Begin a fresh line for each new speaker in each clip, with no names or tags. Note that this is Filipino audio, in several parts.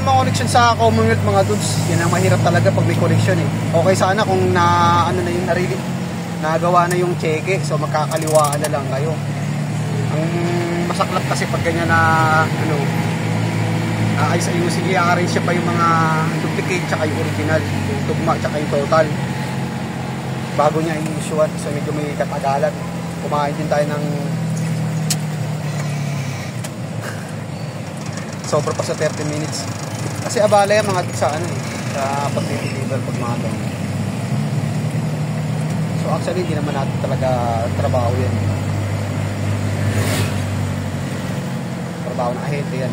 ma-connection sa commonwealth mga dudes. Yan ang mahirap talaga pag may connection eh. Okay sana kung ano na yung nagawa na yung cheque, so magkakaliwaan na lang kayo. Ang masaklap kasi pag ganyan na ayusin, i-arrange siya pa yung mga duplicate tsaka yung original, yung tugma tsaka yung total bago niya i-issue. So medyo may katagalan. Kumain din tayo ng sobra pa sa 30 minutes kasi abala yan mga sa sa pag-deliver pag mga to. So actually hindi naman natin talaga trabaho yan, trabaho na ahente yan.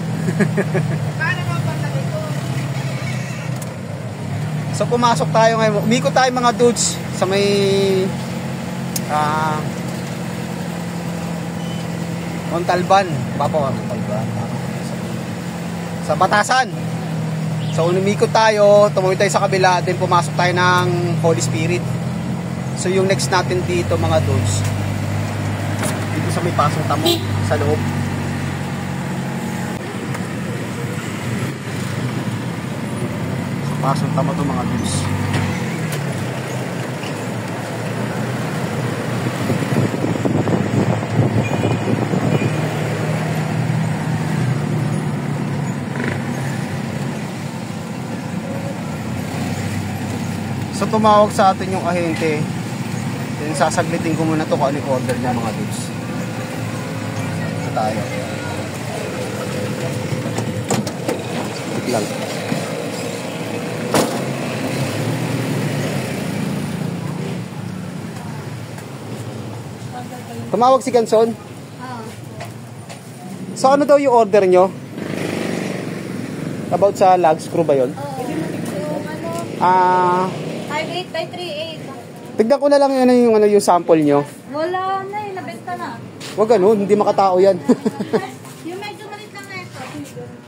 So pumasok tayo ngayon, umikot tayo mga dudes sa may Montalban, Montalban sa Batasan. So umikot tayo, tumawid tayo sa kabila, then pumasok tayo ng Holy Spirit. So yung next natin dito mga dudes, dito sa may Pasong Tamo sa loob. Pasong Tamo to mga dudes. So tumawag sa atin yung ahente. Then sasaglitin ko muna to kung ano yung order niya mga dudes. So tayo. Wait lang. Tumawag si Ganson? So ano daw yung order nyo? About sa lag screw ba yun?
5.8 by 3.8.
Tignan ko na lang yung sample nyo.
Wala na eh, nabenta na.
Wag ganun, hindi makatao yan.
Yung medyo malit lang na ito.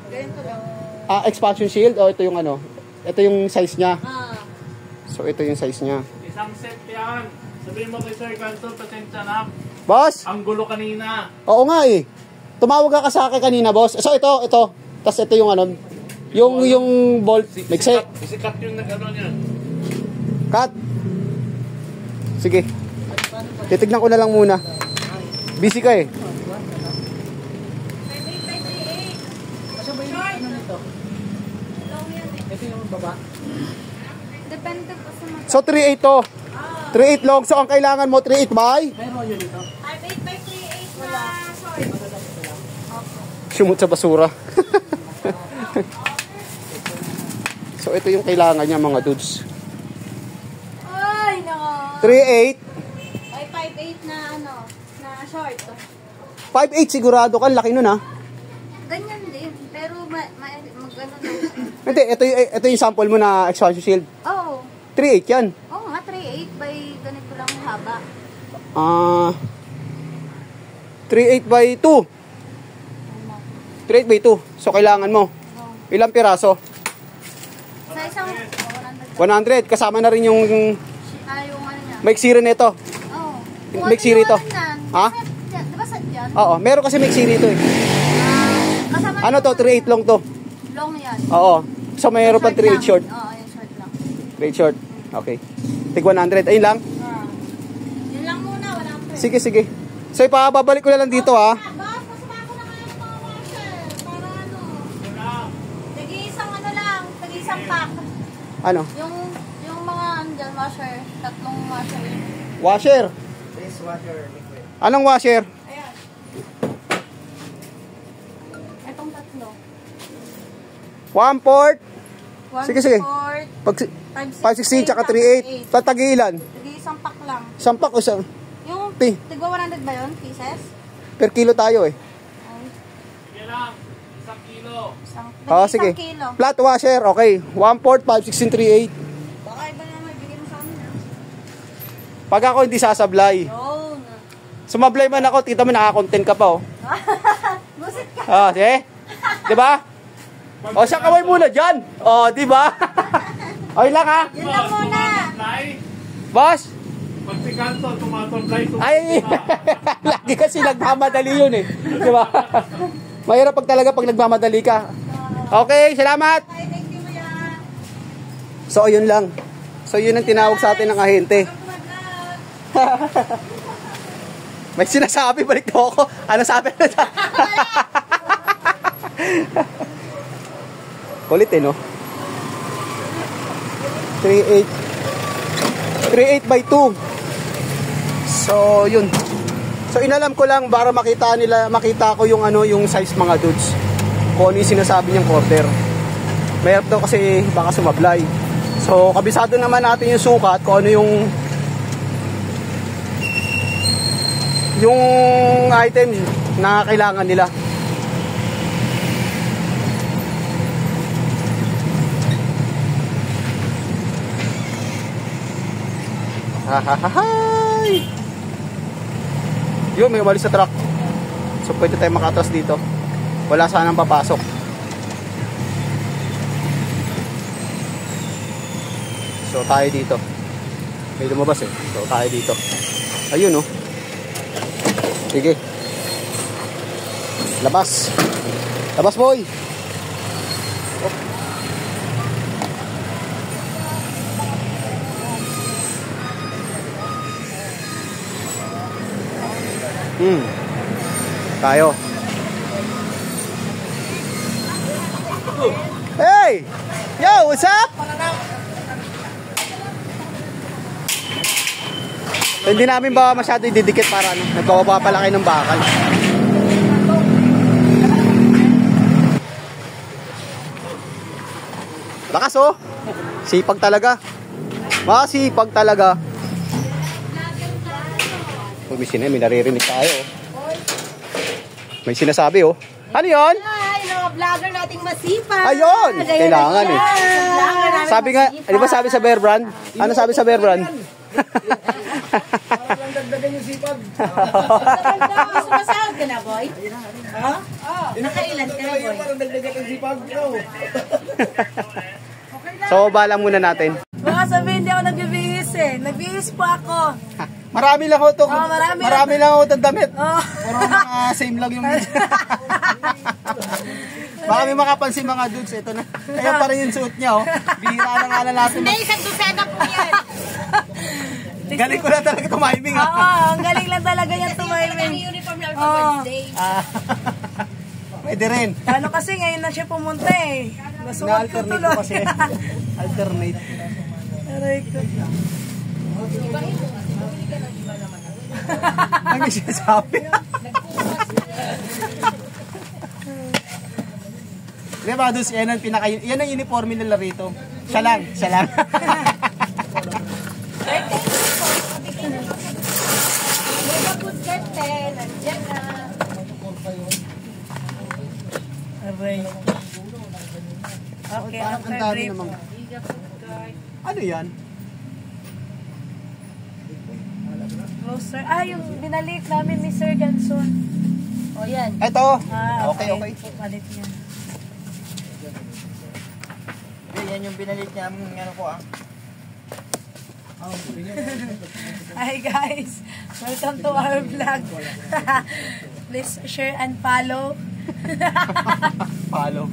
Ganito lang.
Expansion shield o ito yung ito yung size niya. So ito yung size niya.
Isang set yan. Sabihin mo kay Sir Ganson, pasensya na.
Boss?
Ang gulo kanina.
Oo nga eh. Tumawag ka sa akin kanina, boss. So ito. Tapos ito yung yung bolt. Mixer.
Isikat yung nag-ano niya.
Cut. Sige. Titignan ko na lang muna. Busy ka eh.
5.8 by 3.8. Kasi ba yung ano nito? Long yan eh. Ito yung baba? Depende po sa mga.
So 3.8 to. 3.8 long. So ang kailangan mo 3.8 by?
Meron yun ito. 5.8 by 3.8 wala.
Sumut sa basura. So ito yung kailangan niya mga dudes.
Ay, nako.
3.8.
Ay, 5.8 na na short.
5.8 sigurado ka, laki nun ha.
Ganyan din, pero mag-ano na.
Hindi, ito yung sample mo na expansion shield.
Oo.
3.8 yan.
Oo nga, 3.8 by ganito lang haba.
3.8 by 2. 3.8 by 2. So kailangan mo. Ilang piraso?
Sa isang
100. Kasama na rin yung
yung ano niya.
maiksi rin ito.
Oo.
Maiksi rito. Ha?
Diba sa dyan?
Oo, meron kasi maiksi rito eh.
Kasama
Ano to? 3.8 long to.
long yan.
Oo. So mayroon pang 3.8 short.
Oo, yung short lang.
3.8 short. Okay. Tig 100. Ayun lang.
Yun lang muna, wala pa.
Sige. So ipababalik ko na lang dito ha.
Boss, pasama ko na kayo ng mga washer. Para tag-iisang pack.
Ano?
Yung mga andyan, washer. 3 washer.
Washer.
This water liquid.
Anong washer?
Ayan. Itong 3.
1 port.
1
Sige.
quart,
Pag 516 tsaka 3.8. Tatagilan.
Tag-iisang pack lang.
Sampak o sa
Yung
Pi.
tigwa 100 ba yun? Pieces?
per kilo tayo eh.
Sige lang. 1 kilo.
Sige.
Isang kilo.
Flat washer, okay. 1 port, 516, 3.8.
Baka iba naman, bigyan mo sa amin ha.
Pag ako hindi sasablay.
Yun.
Sumablay man ako, tita mo nakakontent ka pa oh.
Busit ka.
Diba? O, siya kaway muna dyan. O, diba? Okay lang ha.
Yun lang muna.
Boss?
Pag si Ganson, tumatambay.
Ay, lagi kasi nagmamadali yun eh. Diba? Mahirap pag talaga pag nagmamadali ka. Okay, salamat. So, ayun lang. So, yun ang tinawag sa atin ng ahente. May sinasabi, balik daw ako. Ano sabi na? Kulit no? 3.8 by 2. So, yun. So, inalam ko lang para makita ko yung yung size mga dudes. Kung ano yung sinasabi niyang quarter. Mayroon daw kasi baka sumablay. So, kabisado naman natin yung sukat kung ano yung item na kailangan nila. Hahahay! Yun, may umalis sa truck. So, pwede tayo makatras dito. Wala sanang papasok. So, tayo dito. May lumabas eh. So, tayo dito. Ayun, oh. Sige. Labas. Labas, boy. Oh. Tayo. Hey! Yo, what's up? Hindi namin ba masyado ididikit para nagkawaba pala kayo ng bakal. Lakas oh. Sipag talaga. Masipag talaga. May naririnig tayo oh. May sinasabi oh. Ano yun?
Hi, mga vlogger nating masipag.
Ayun! Kailangan eh. Sabi nga, di ba sabi sa Bear Brand? Ano sabi sa Bear Brand?
Parang dagdagan yung sipag.
Sumasahod ka na, boy?
Ha?
Nakailan ka na, boy?
Parang dagdagan yung sipag.
So, bala muna natin.
Baka sabihin, hindi ako nagbibihis eh. Nagbihis po ako.
Marami lang ho to.
Marami
lang ho itong damit.
Oh.
Puro mga same lang yung baka may makapansin mga dudes. Ito na. Ayan pa rin yung suot niya oh. Bihira na nga natin.
Hindi, isang dosena po yan.
Galing ko na talaga tumiming ha.
Oo, ang galing lang talaga yan tumiming. Yung uniform lang sa birthday.
Pwede rin.
Ano kasi ngayon na siya pumunta eh. Nasuot ko
Na-alternate
tuloy.
ko kasi. Alternate.
Aray ko.
Ano yung sinasabi? Diba, dus, yan ang uniforme nila rito. Siya lang.
Aray. Okay,
Parang ang dami namang. Ano yan?
Closer. Yung binalik namin ni Sir Ganson. O yan.
Ito.
Okay.
Okay.
Palit niya.
Yan yung binalit niya. Ano ko
Hi guys. Welcome to our vlog. Please share and follow.
Follow.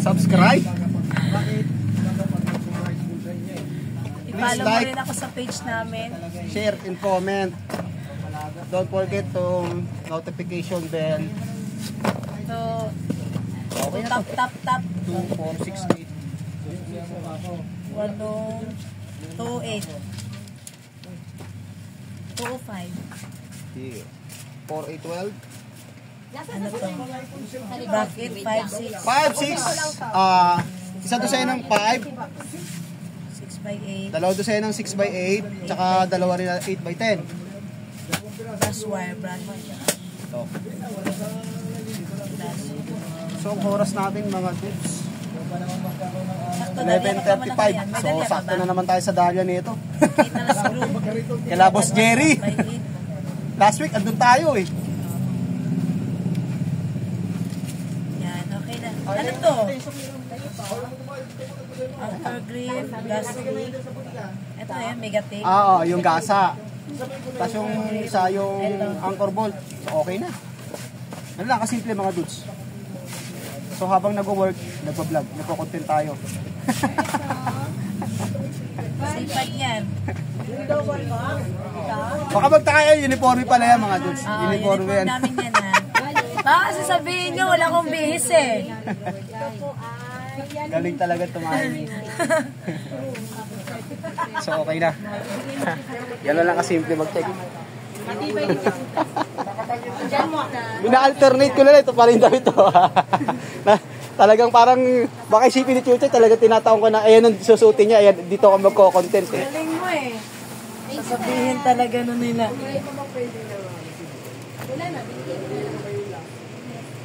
Subscribe.
I-follow mo
like,
rin ako sa page namin.
Share and comment. Don't forget to notification bell.
So,
Okay na
tap,
to.
tap, tap.
2, 4, 6, 8.
1, 2, 8. 205.
4, 8, 12.
Ano to? Bracket 5, 6.
5, 6. Isa doon sa'yo ng 5.
6 by 8.
Dalawa doon sa'yo ng 6 by 8. Tsaka dalawa rin 8 by 10.
Plus wire brand.
Ito. So, ang oras natin mga dudes. 11:35. So, sakto na naman tayo sa Dahlia nito. Kala Boss Jerry. Last week, andun tayo eh.
Yan, okay na. Ano to? Anchor grip, gas grip. Ito yan, mega tape.
Oo, yung gasa. Tapos yung isa yung anchor bolt. So, okay na. Ano lang, kasimple mga dudes. So, habang nag-work, nagpa-vlog, nagpo-content tayo.
Sipag yan.
Baka magtaka yan, uniforme pala yan mga dudes. Uniforme
Uniform
yan.
namin yan ha. Baka sasabihin nyo, wala akong bihis eh.
Galing talaga tumahin. So okay na. Yan na lang kasimple mag-check. Bina-alternate ko na lang. Ito pa rin damit to. Talagang parang, baka isipin ni Chuchay, talagang tinataong ko na, ayan ang susutin niya, ayan, dito ako magko-content eh.
Galing mo eh. Sasabihin talaga nun nila.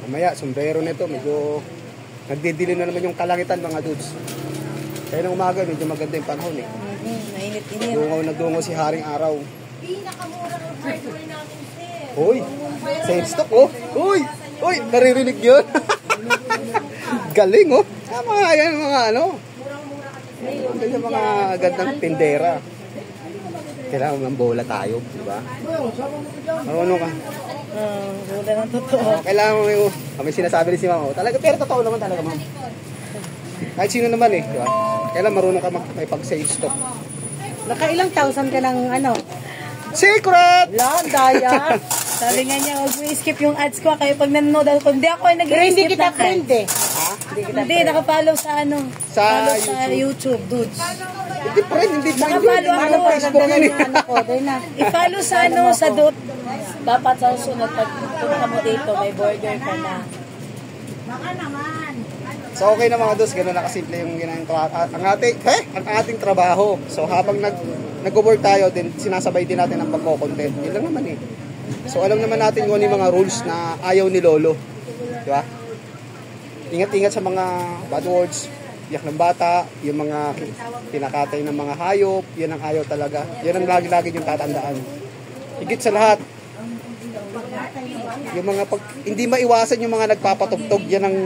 Mamaya, sombrero nito, medyo nagdidilim na naman yung kalangitan mga dudes. Kaya ng umaga, medyo maganda yung panahon eh.
Mainit-init.
Dungaw na dungaw si Haring Araw.
Pinakamura ng hardware namin, sir.
Uy, sales stock oh. Uy, naririnig yun. Galing oh. Mga yan, mga ano. Ang mga gandang tindera. Kailangan ng bola tayo, di ba? Ano ka?
Wala ng totoo.
Kailangan mo yung, kami sinasabi ni si Mama, talaga, pero totoo naman talaga, Ma'am. Kahit sino naman eh, di ba? Kailangan marunong ka may pag-sales stock.
Nakailang thousand ka ng ano?
Secret!
Lang, daya.
Sabi nga niya, huwag mo i-skip yung ads ko. Kaya pag nanonood ako, hindi ako ay
Pero hindi
nag-skip
kita
ng
friend
ads.
eh.
Hindi, nakapollow sa ano.
Sa
follow sa YouTube, dudes.
Hindi pa rin, hindi pa rin.
Nakapollow ako.
Ano, Facebook yan eh.
I-follow sa ano, sa dot. Dapat sa susunod, pag pumunta mo dito, may burger ka na.
So okay na mga dos, gano'n na kasimple yung ang ating trabaho. So habang nag-work tayo, din sinasabay din natin ang pagko-content. Yun lang naman eh. So alam naman natin kung ano yung mga rules na ayaw ni Lolo. Di ba? Ingat-ingat sa mga bad words, iyak ng bata, yung mga pinakatay ng mga hayop, yan ang ayaw talaga. Yan ang lagi-lagi yung tatandaan. Higit sa lahat, yung mga hindi maiwasan yung mga nagpapatugtog, yan ang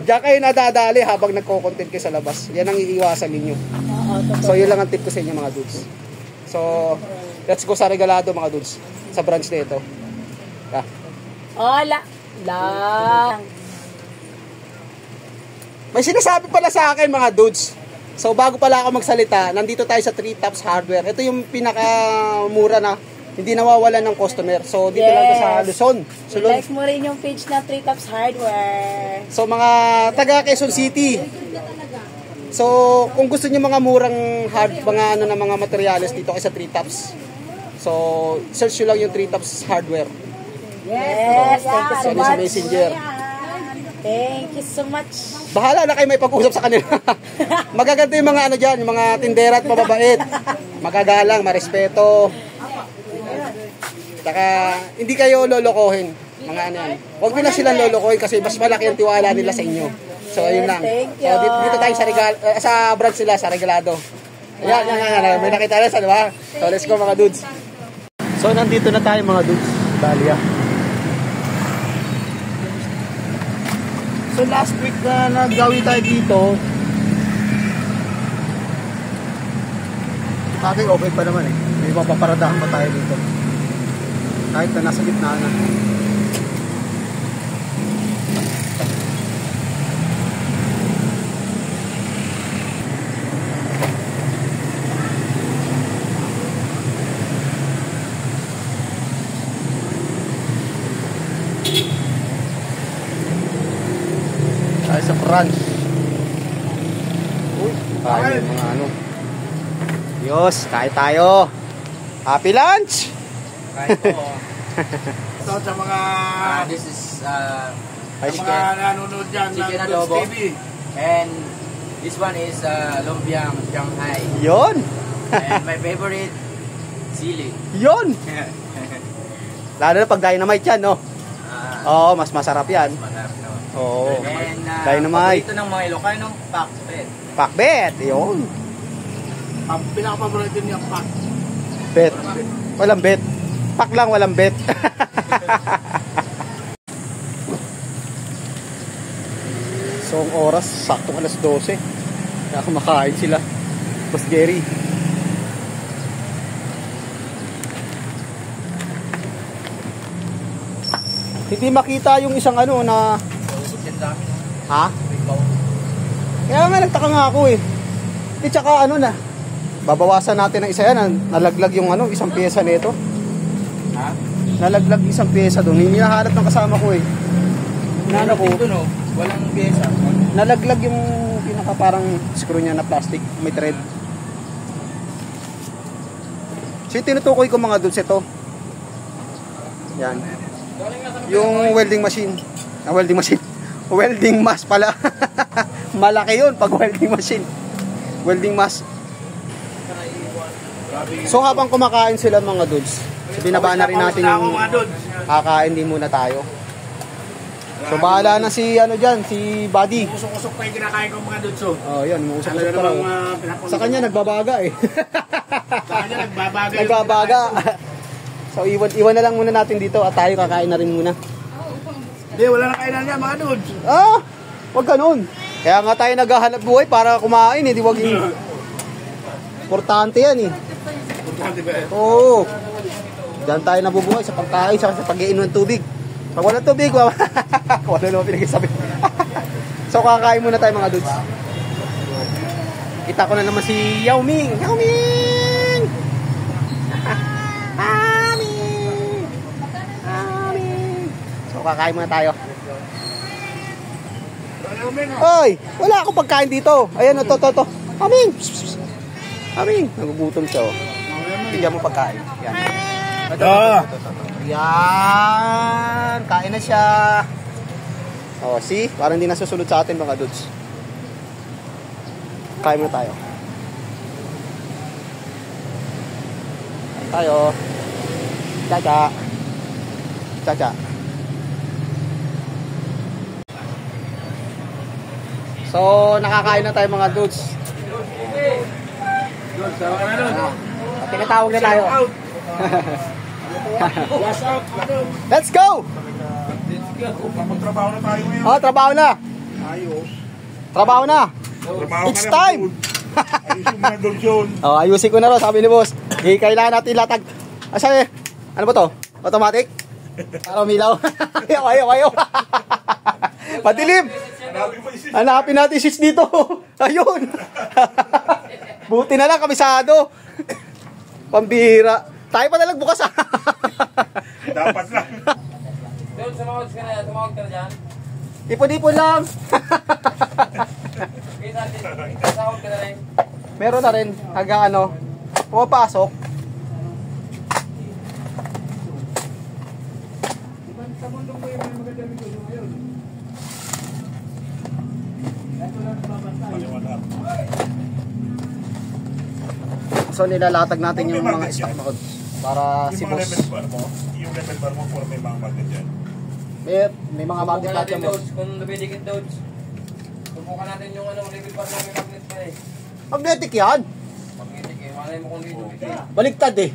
diyan kayo nadadali habang nagko-content kayo sa labas. Yan ang iiwasan ninyo. So yun lang ang tip ko sa inyo mga dudes. So let's go sa Regalado mga dudes, sa branch na ito.
Hola! Lang!
May sinasabi pala sa akin mga dudes. So bago pala ako magsalita, nandito tayo sa 3 Tops Hardware. Ito yung pinakamura na hindi nawawalan ng customer. So dito lang to sa Luzon.
Like mo rin yung page na 3 Tops Hardware.
So mga taga Quezon City. So kung gusto niyo mga murang mga ano na mga materyales dito kay sa 3 Tops. So search nyo lang yung 3 Tops Hardware.
Yes, thank you so
Sa
much.
Messenger.
Thank you so much.
Bahala na kayo may pag-usap sa kanila. Magaganda yung mga ano dyan, yung mga tindera at mababait. Magagalang, marespeto. Saka, hindi kayo lolokohin. Mga ano yan. Huwag nyo na silang lolokohin kasi mas malaki ang tiwala nila sa inyo. So, ayun lang.
Thank you.
So, dito tayo sa branch sila, sa Regalado. Ayan. May nakita na sa, di ba? So, let's go mga dudes. So, nandito na tayo mga dudes. Dalia. So last week na naggawi tayo dito, bagay okay pa naman eh. May mapaparadahan pa tayo dito. Kahit na nasa gitna na. Tayo sa branch. Uy, tayo yung mga ano. Diyos, kain tayo. Happy lunch!
Kahit po. Ito sa mga
This is
Ay,
sa mga nanonood dyan ng
chicken
Dutch
adobo.
TV.
And this one is lumpiang Shanghai.
Yon!
And my favorite, sili.
Yon! Lalo na pag dynamite yan, no? Oo, mas masarap yan.
Masarap no?
Oo.
And
Dynamite.
paborito ng mga Ilocano, pakpet.
Pakbet, yun.
Ang pinakapaborito niya, pak.
Bet. Walang bet. Pak lang, walang bet. So, ang oras, saktong alas 12. Kaya kumakain sila. Boss Gary. Hindi makita yung isang ano na...
Paubos yan sa amin.
Ha?
Big paubos.
Kaya nga nagtaka nga ako eh. Eh, tsaka ano na, babawasan natin ng isa yan. Nalaglag yung ano, isang pyesa nito.
Ha?
Nalaglag isang pyesa doon. Hindi nahanap ng kasama ko eh. Hinanap ko.
Dito no, walang pyesa.
Nalaglag yung pinaka parang screw niya na plastic. May thread. So yung tinutukoy ko mga dudes ito. Yan. Yung welding machine. Welding machine. Welding mask pala. Malaki yun pag welding machine. Welding mask. So habang kumakain sila mga dudes, binaba na rin natin yung kakain din muna tayo. So bahala na si ano dyan, si Buddy.
Usok-usok pa yung kinakain ko mga dutso.
Oh, yan, umuusap-usap pa raw. Sa kanya nagbabaga eh.
Sa kanya nagbabaga.
Nagbabaga. So iwan na lang muna natin dito at tayo kakain na rin muna.
Hindi, wala na kainan niya mga dudes.
Ah, wag ganun. Kaya nga tayo naghahanap buhay para kumain eh, di wag yung... Importante yan eh.
Importante ba eh?
Oo. Diyan tayo nabubuhay sa pagkain, sa pag-iinom ng tubig. Pag walang tubig, wala naman pinag-isabi. So kakain muna tayo mga dudes. Kita ko na naman si Yao Ming. Yao Ming! So kakain muna tayo. Hoy, wala akong pagkain dito. Ayan, to. Aming! Aming! Nagugutom siya, oh. Bigyan mo pagkain. Yan. Ito. Yan! Kain na siya. Oh, see? Parang hindi nasusunod sa atin, mga dudes. Kain muna tayo. Kain tayo. Chacha. Chacha. So, nakakain na tayo mga dudes. At tinatawag na tayo. Let's go!
Trabaho na tayo ngayon.
Oh, trabaho na.
Ayos.
Trabaho na.
Trabaho
It's time.
Ayos yung mga dulsyon.
Oh, ayusin ko na rin, sabi ni boss. Kailangan natin latag. Asa ano ba to? Automatic? Para umilaw. Ayaw. Padilim. Hanapin natin sis dito. Ayun. Buti na lang, kabisado. Pambihira. Tayo pa nalang bukas.
Dapat lang.
Doon, tumawag ka na dyan.
Ipon-ipon lang.
Sasahod ka na rin.
Meron na rin hanggang ano, pumapasok. So nilalatag natin yung mga stock na para si boss.
Yung level bar mo, puro may mga magnet dyan.
May mga magnet
Subukan
natin
natin,
mo.
Dodge. Kung nabidikit, Dodge. Subukan natin yung level bar namin magnet pa eh.
Magnetic yan.
Magnetic eh. Malay mo kung dito.
Baliktad eh.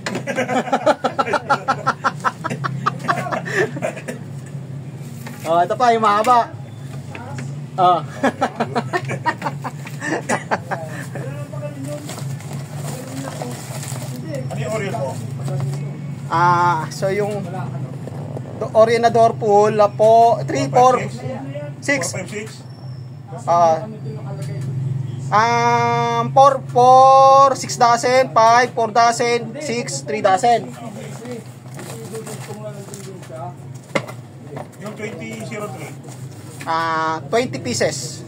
Oh, ito pa yung mahaba. Oh.
Ano yung Oreo mo?
So yung orienador pool po 3, 4, 6. 4, 6 dozen, 5, 4 dozen, 6, 3 dozen.
Yung 2003.
20 pieces.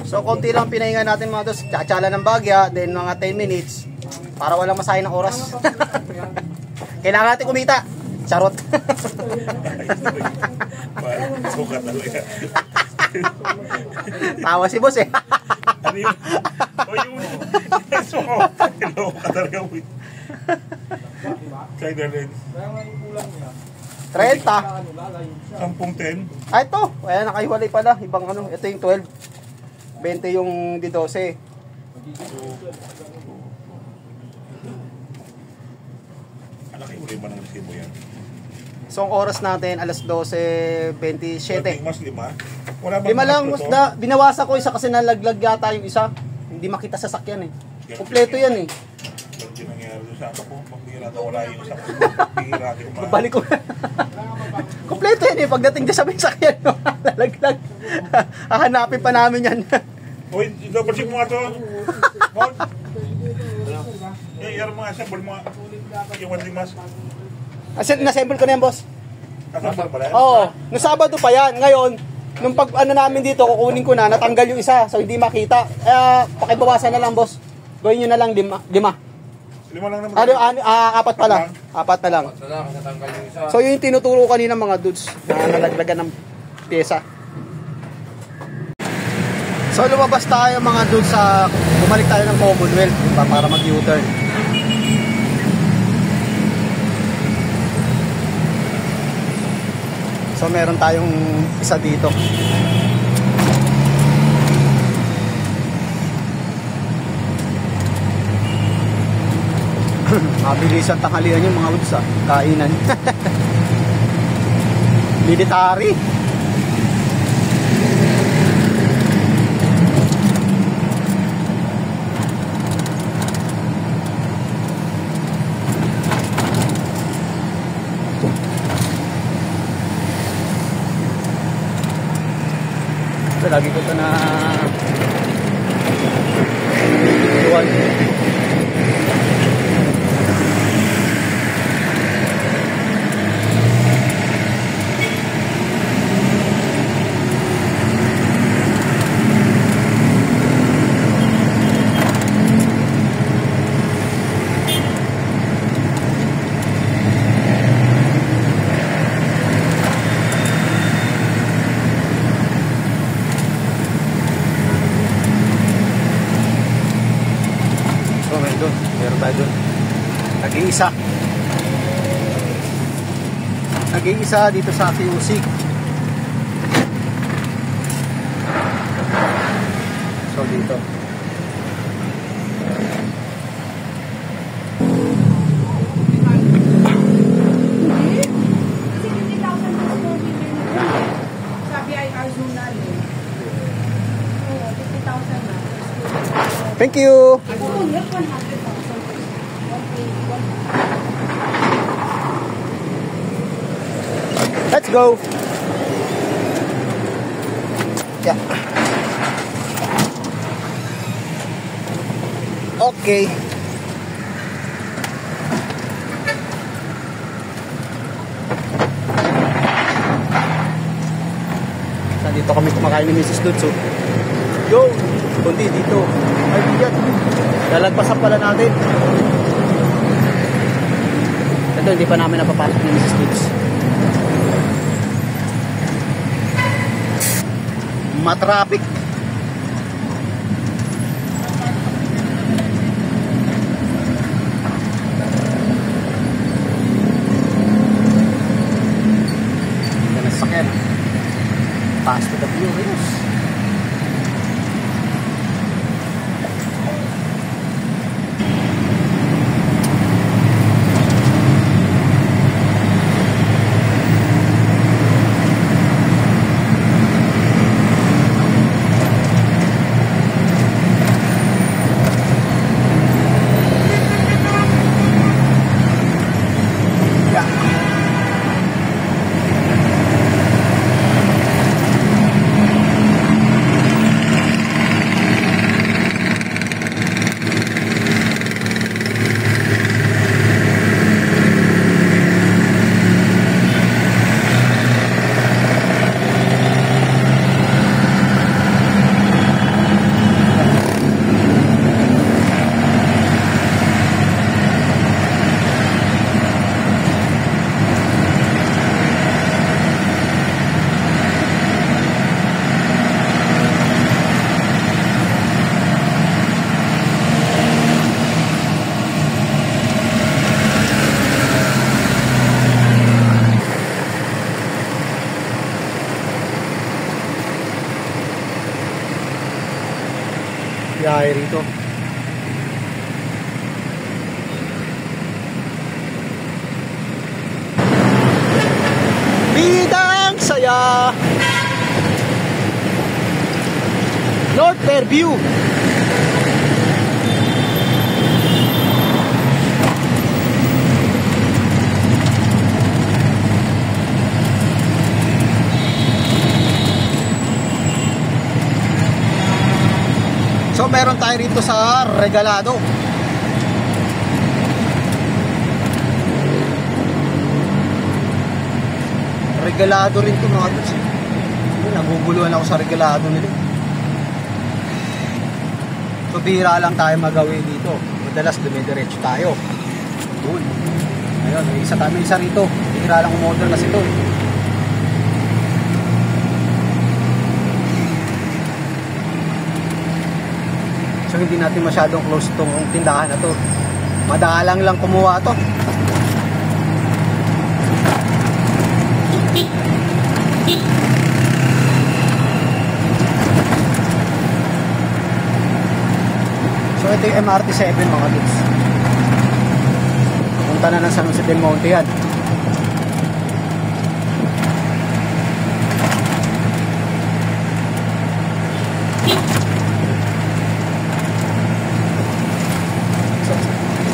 So konti lang pinahinga natin mga dos, tsatsala ng bagya, then mga 10 minutes para walang masayang ng oras. Kailangan natin kumita. Charot.
Sukat talaga.
Tawa si boss eh.
Ano yun? O yung... Hello ka talaga. Kaya galing.
30.
10-10.
Ito. Ayan, nakahiwalay pala. Ibang ano. Ito yung 12. 20 yung D12.
Alaki uli ba ng resibo yan?
So, ang oras natin, alas 12:27.
Mas 5? Wala bang
5 lang,
to?
binawasan ko isa kasi nalaglag yata yung isa. Hindi makita sa sakyan eh. Kompleto yan eh.
Ba't yun nangyari doon sa Sabi ko, magbihira daw wala yung isang bihira. Di ko ma...
Balik ko. Kompleto yan eh. Pagdating ka sa may sakyan, lalaglag. Hahanapin pa namin yan.
Uy, double check mo nga ito. Mount. Yung mga assemble mo nga. Yung welding mask.
Nassemble ko na yan, boss.
Assemble pala yan?
Oo. Nung Sabado pa yan. Ngayon, nung pag ano namin dito, kukunin ko na, natanggal yung isa. So, hindi makita. Pakibawasan na lang, boss. Gawin nyo na lang 5.
5 lang naman.
4 pala. 4 na lang.
Ito lang, natanggal yung isa.
So, yun yung tinuturo kanina mga dudes na nalaglagan ng pyesa. So, lumabas tayo mga dudes sa bumalik tayo ng Commonwealth para mag-U-turn. So, meron tayong isa dito. Mabilis ang tanghalian yung mga dudes kainan. Military. So, lagi ko ito na tuwan. Meron tayo dun. Nag-iisa dito sa QC. So dito.
Sabi ay Arzuna eh. Oo, 50,000 na.
Thank you.
Oo, net 100,000.
Let's go. Yeah. Okay. Dito kami kumakain ni Mrs. Dutso. Yo, kundi dito. Ay, bigat. Lalagpasan pala natin. Ito, hindi pa namin napapasok ni Mrs. Dutso. Matraffic. Yan ang sakyan. Fast to the Furious. Biyahe rito. Bidang saya. North Fairview. meron tayo rito sa Regalado. Regalado rin to mga dudes. Naguguluhan ako sa Regalado nila. So bihira lang tayo magawi dito. Madalas dumidiretso tayo. Doon. Ayun, may isa rito. Bihira lang umorder kasi ito. So hindi natin masyadong close itong tindahan na to. Madalang lang kumuha to. So ito yung MRT7 mga dudes. Punta na ng San Jose del Monte yan.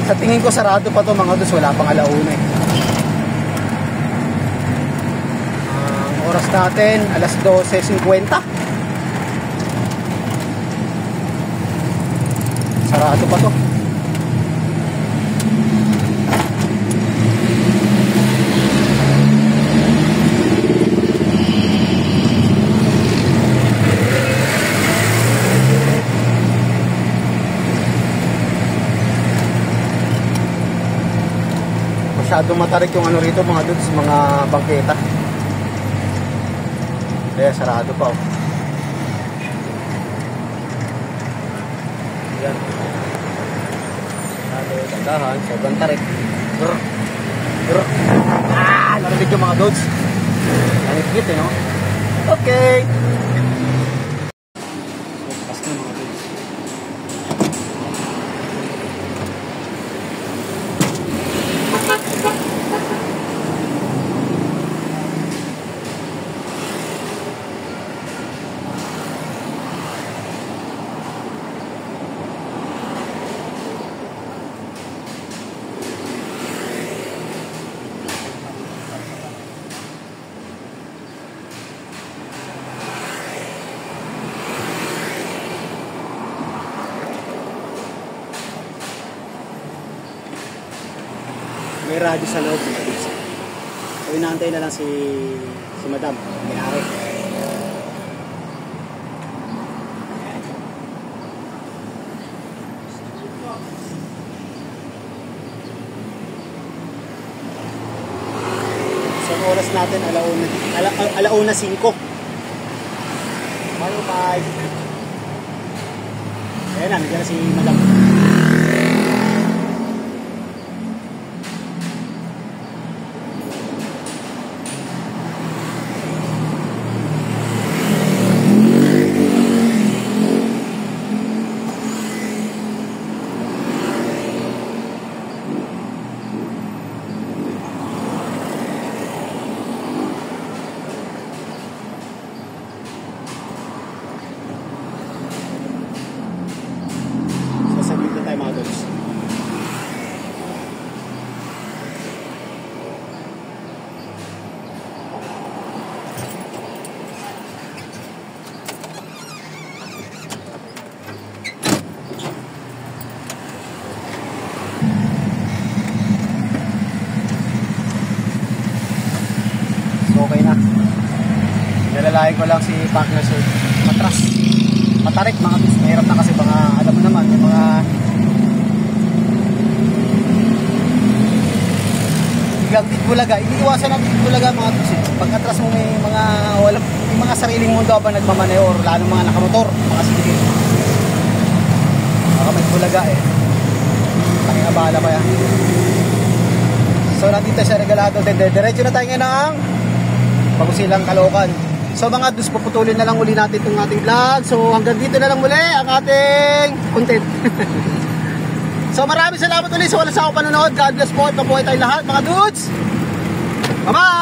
Sa tingin ko sarado pa to mga dudes, wala pang alauna eh. Ang oras natin alas 12:50. Sarado pa to. Masyadong matarik yung ano rito mga dudes, mga bangketa. Kaya sarado pa oh. Yan. Tandahan, sobrang tarik. Narinig yung mga dudes. Nanipit eh no? Okay. Pas na mga dudes. May radyo sa loob mga dudes. So inaantay na lang si madam, may-ari. So ang oras natin alauna 5. Mayo 5. Ayan na, nandiyan na si madam. Okay na. Nilalayan ko lang si partner sir. Matarik mga bis. Mahirap na kasi mga alam mo naman yung mga biglang Bulaga. Iniiwasan ng Bulaga mga bis. Pag atras mo may mga yung mga sariling mundo ba nagmamaneor, lalo mga nakamotor, mga sige. Baka may Bulaga eh. Paking abala pa yan. So nandito sa Regalado. Diretso na tayo ngayon ng Bagusilang, Caloocan. So mga dus, puputulin na lang uli natin itong ating vlog. So hanggang dito na lang muli ang ating content. So maraming salamat ulit sa walang sawang panonood. God bless po at mabuhay tayong lahat mga dudes. Bye-bye!